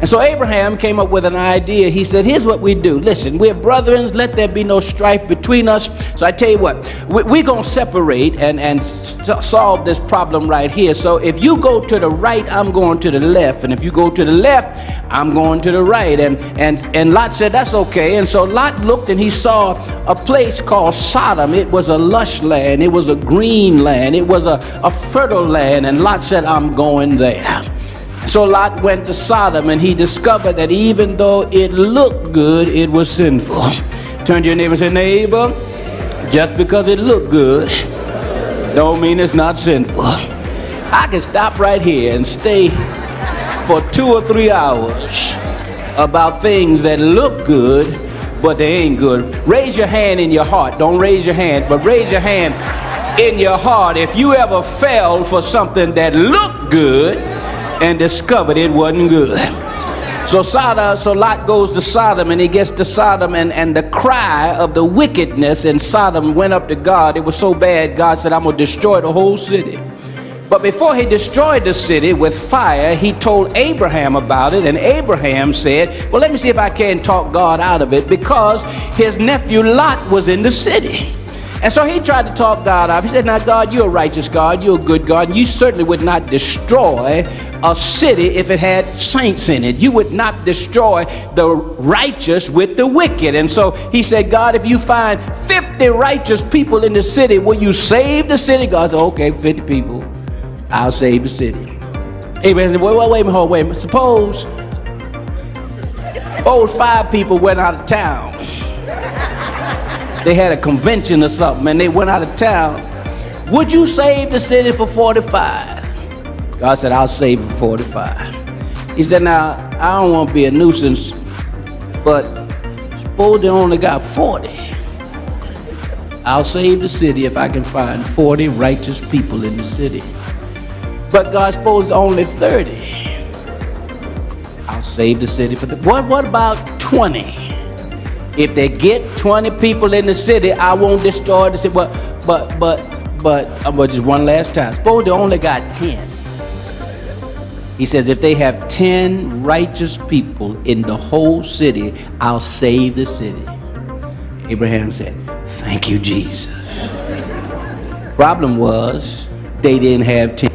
And so Abraham came up with an idea. He said, here's what we do. Listen, we're brethren. Let there be no strife between us. So I tell you what, we're going to separate and solve this problem right here. So if you go to the right, I'm going to the left. And if you go to the left, I'm going to the right. And Lot said, that's okay. And so Lot looked and he saw a place called Sodom. It was a lush land. It was a green land. It was a fertile land. And Lot said, I'm going there. So Lot went to Sodom and he discovered that even though it looked good, it was sinful. Turn to your neighbor and say, neighbor, just because it looked good, don't mean it's not sinful. I can stop right here and stay for 2 or 3 hours about things that look good, but they ain't good. Raise your hand in your heart. Don't raise your hand, but raise your hand in your heart if you ever fell for something that looked good and discovered it wasn't good. So Lot goes to Sodom, and he gets to Sodom, and the cry of the wickedness in Sodom went up to God. It was so bad, God said, I'm going to destroy the whole city. But before he destroyed the city with fire, he told Abraham about it, and Abraham said, well, let me see if I can talk God out of it, because his nephew Lot was in the city. And so he tried to talk God out. He said, now, God, you're a righteous God. You're a good God. And you certainly would not destroy a city if it had saints in it. You would not destroy the righteous with the wicked. And so he said, God, if you find 50 righteous people in the city, will you save the city? God said, okay, 50 people. I'll save the city. Abraham said, wait a minute. Suppose 5 people went out of town. They had a convention or something and they went out of town. Would you save the city for 45? God said, I'll save it for 45. He said, now, I don't want to be a nuisance, but suppose they only got 40. I'll save the city if I can find 40 righteous people in the city. But God, suppose only 30. I'll save the city for what about 20? If they get 20 people in the city, I won't destroy the city. But just one last time. Suppose they only got 10. He says, if they have 10 righteous people in the whole city, I'll save the city. Abraham said, thank you, Jesus. Problem was, they didn't have 10